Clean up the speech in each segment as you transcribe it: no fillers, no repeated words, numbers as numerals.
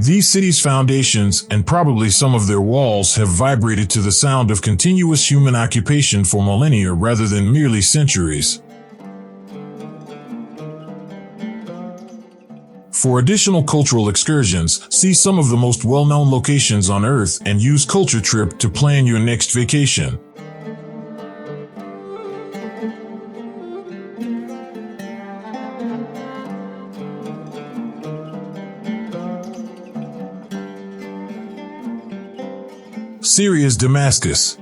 These cities' foundations and probably some of their walls have vibrated to the sound of continuous human occupation for millennia rather than merely centuries. For additional cultural excursions, see some of the most well-known locations on Earth and use Culture Trip to plan your next vacation. Syria's Damascus.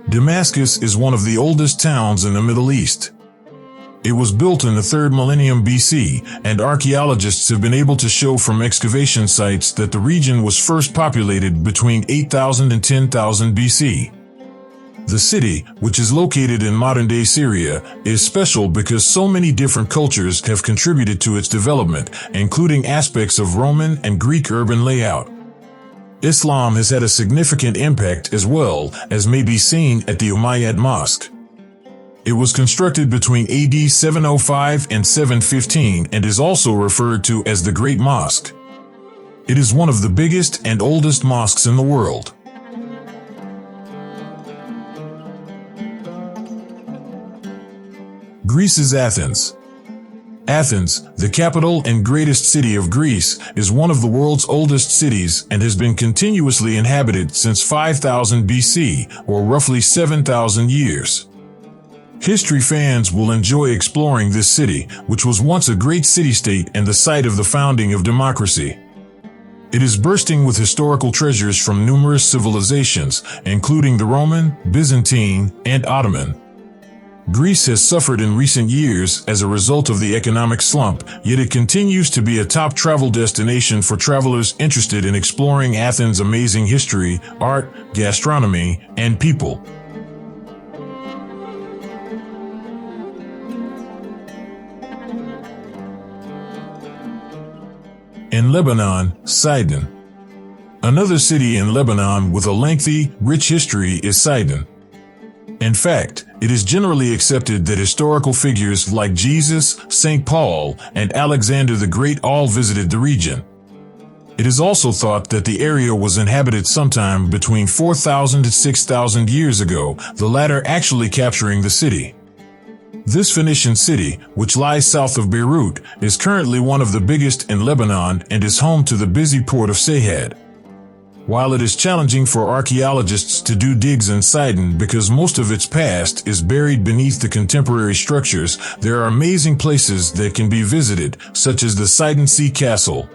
Damascus is one of the oldest towns in the Middle East. It was built in the 3rd millennium BC, and archaeologists have been able to show from excavation sites that the region was first populated between 8000 and 10,000 BC. The city, which is located in modern-day Syria, is special because so many different cultures have contributed to its development, including aspects of Roman and Greek urban layout. Islam has had a significant impact as well, as may be seen at the Umayyad Mosque. It was constructed between AD 705 and 715 and is also referred to as the Great Mosque. It is one of the biggest and oldest mosques in the world. Greece's Athens. Athens, the capital and greatest city of Greece, is one of the world's oldest cities and has been continuously inhabited since 5000 BC, or roughly 7,000 years. History fans will enjoy exploring this city, which was once a great city-state and the site of the founding of democracy. It is bursting with historical treasures from numerous civilizations, including the Roman, Byzantine, and Ottoman. Greece has suffered in recent years as a result of the economic slump, yet it continues to be a top travel destination for travelers interested in exploring Athens' amazing history, art, gastronomy, and people. In Lebanon, Sidon. Another city in Lebanon with a lengthy, rich history is Sidon. In fact, it is generally accepted that historical figures like Jesus, St. Paul, and Alexander the Great all visited the region. It is also thought that the area was inhabited sometime between 4,000 to 6,000 years ago, the latter actually capturing the city. This Phoenician city, which lies south of Beirut, is currently one of the biggest in Lebanon and is home to the busy port of Sayed. While it is challenging for archaeologists to do digs in Sidon because most of its past is buried beneath the contemporary structures, there are amazing places that can be visited, such as the Sidon Sea Castle.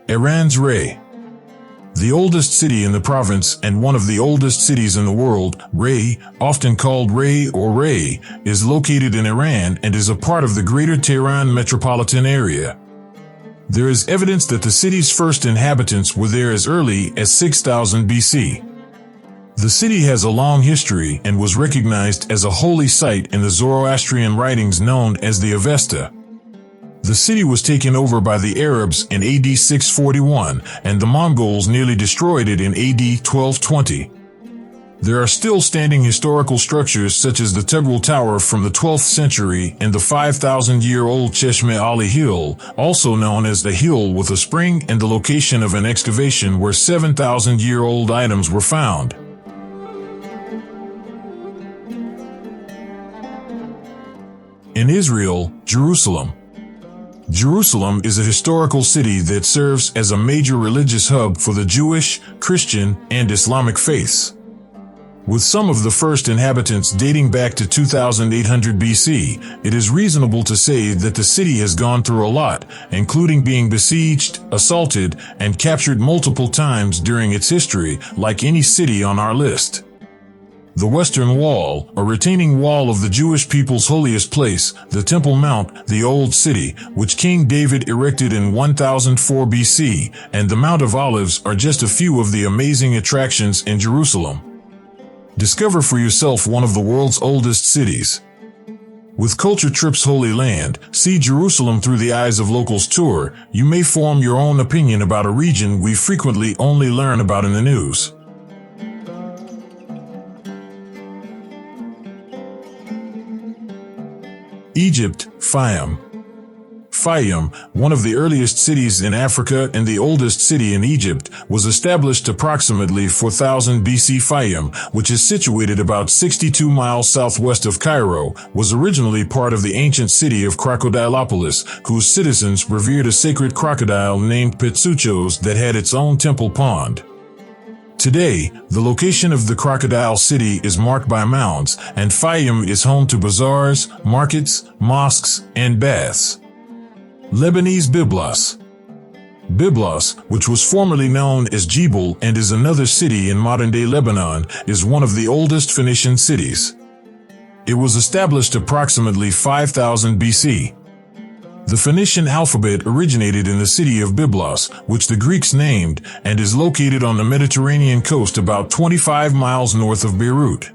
Iran's Ray. The oldest city in the province and one of the oldest cities in the world, Ray, often called Ray or Ray, is located in Iran and is a part of the Greater Tehran metropolitan area. There is evidence that the city's first inhabitants were there as early as 6000 BC. The city has a long history and was recognized as a holy site in the Zoroastrian writings known as the Avesta. The city was taken over by the Arabs in AD 641, and the Mongols nearly destroyed it in AD 1220. There are still standing historical structures such as the Teghrul Tower from the 12th century and the 5,000-year-old Cheshme Ali Hill, also known as the Hill with a Spring, and the location of an excavation where 7,000-year-old items were found. In Israel, Jerusalem. Jerusalem is a historical city that serves as a major religious hub for the Jewish, Christian, and Islamic faiths. With some of the first inhabitants dating back to 2800 BC, it is reasonable to say that the city has gone through a lot, including being besieged, assaulted, and captured multiple times during its history, like any city on our list. The Western Wall, a retaining wall of the Jewish people's holiest place, the Temple Mount, the Old City, which King David erected in 1004 BC, and the Mount of Olives are just a few of the amazing attractions in Jerusalem. Discover for yourself one of the world's oldest cities. With Culture Trip's Holy Land, See Jerusalem Through the Eyes of Locals tour, you may form your own opinion about a region we frequently only learn about in the news. Egypt, Fayum. Fayum, one of the earliest cities in Africa and the oldest city in Egypt, was established approximately 4000 BC. Fayum, which is situated about 62 miles southwest of Cairo, was originally part of the ancient city of Crocodilopolis, whose citizens revered a sacred crocodile named Pitsuchos that had its own temple pond. Today, the location of the crocodile city is marked by mounds, and Fayum is home to bazaars, markets, mosques, and baths. Lebanese Byblos. Byblos, which was formerly known as Jebel and is another city in modern-day Lebanon, is one of the oldest Phoenician cities. It was established approximately 5000 BC. The Phoenician alphabet originated in the city of Byblos, which the Greeks named, and is located on the Mediterranean coast about 25 miles north of Beirut.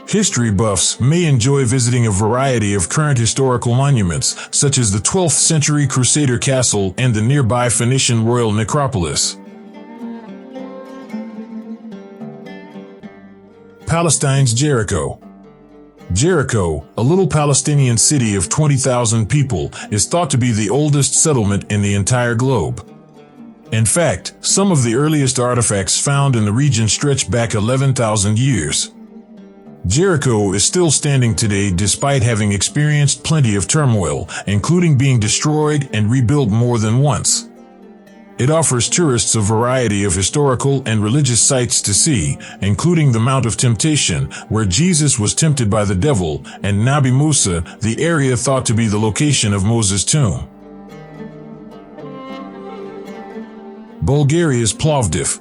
History buffs may enjoy visiting a variety of current historical monuments, such as the 12th century Crusader Castle and the nearby Phoenician Royal Necropolis. Palestine's Jericho. Jericho, a little Palestinian city of 20,000 people, is thought to be the oldest settlement in the entire globe. In fact, some of the earliest artifacts found in the region stretch back 11,000 years. Jericho is still standing today despite having experienced plenty of turmoil, including being destroyed and rebuilt more than once. It offers tourists a variety of historical and religious sites to see, including the Mount of Temptation, where Jesus was tempted by the devil, and Nabi Musa, the area thought to be the location of Moses' tomb. Bulgaria's Plovdiv.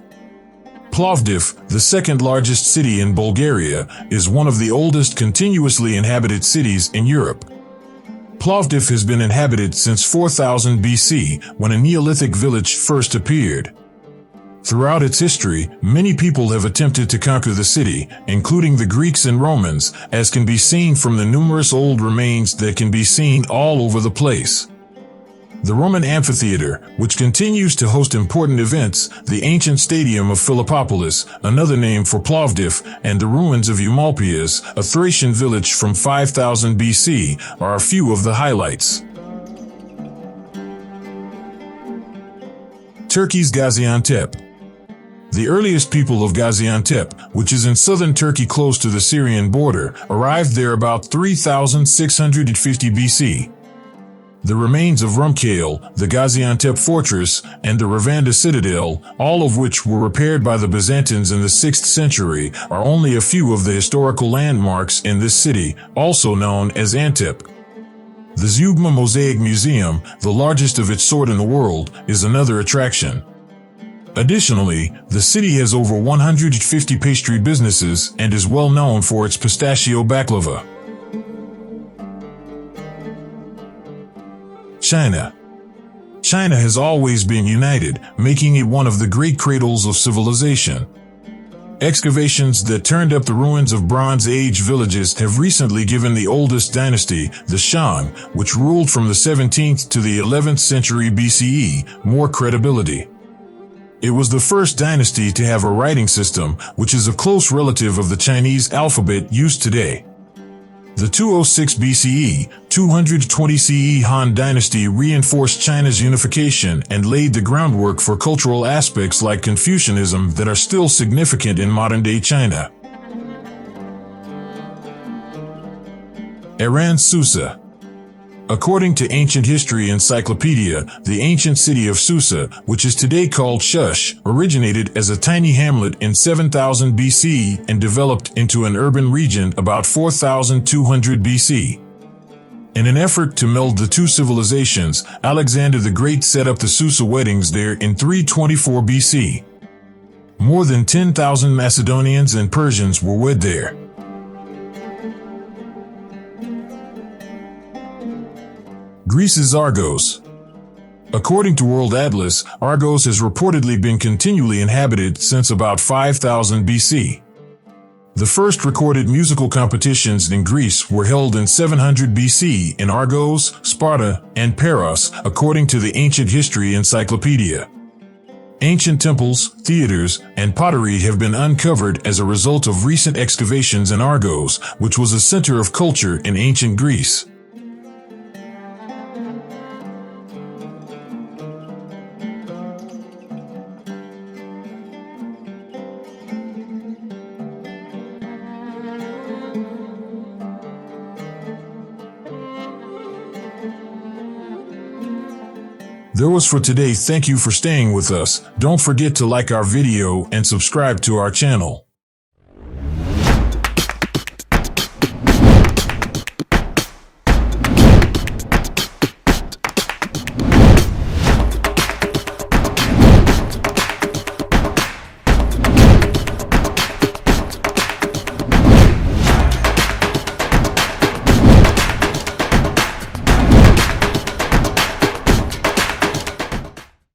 Plovdiv, the second largest city in Bulgaria, is one of the oldest continuously inhabited cities in Europe. Plovdiv has been inhabited since 4000 BC, when a Neolithic village first appeared. Throughout its history, many people have attempted to conquer the city, including the Greeks and Romans, as can be seen from the numerous old remains that can be seen all over the place. The Roman amphitheater, which continues to host important events, the ancient stadium of Philippopolis, another name for Plovdiv, and the ruins of Eumolpias, a Thracian village from 5000 BC, are a few of the highlights. Turkey's Gaziantep. The earliest people of Gaziantep, which is in southern Turkey close to the Syrian border, arrived there about 3650 BC. The remains of Rumkale, the Gaziantep fortress, and the Ravanda citadel, all of which were repaired by the Byzantines in the 6th century, are only a few of the historical landmarks in this city, also known as Antep. The Zeugma Mosaic Museum, the largest of its sort in the world, is another attraction. Additionally, the city has over 150 pastry businesses and is well known for its pistachio baklava. China. China has always been united, making it one of the great cradles of civilization. Excavations that turned up the ruins of Bronze Age villages have recently given the oldest dynasty, the Shang, which ruled from the 17th to the 11th century BCE, more credibility. It was the first dynasty to have a writing system, which is a close relative of the Chinese alphabet used today. The 206 BCE, 220 CE Han Dynasty reinforced China's unification and laid the groundwork for cultural aspects like Confucianism that are still significant in modern-day China. Iran's Susa. According to Ancient History Encyclopedia, the ancient city of Susa, which is today called Shush, originated as a tiny hamlet in 7000 BC and developed into an urban region about 4200 BC. In an effort to meld the two civilizations, Alexander the Great set up the Susa weddings there in 324 BC. More than 10,000 Macedonians and Persians were wed there. Greece's Argos. According to World Atlas, Argos has reportedly been continually inhabited since about 5000 BC. The first recorded musical competitions in Greece were held in 700 BC in Argos, Sparta, and Paros, according to the Ancient History Encyclopedia. Ancient temples, theaters, and pottery have been uncovered as a result of recent excavations in Argos, which was a center of culture in ancient Greece. That was for today. Thank you for staying with us. Don't forget to like our video and subscribe to our channel.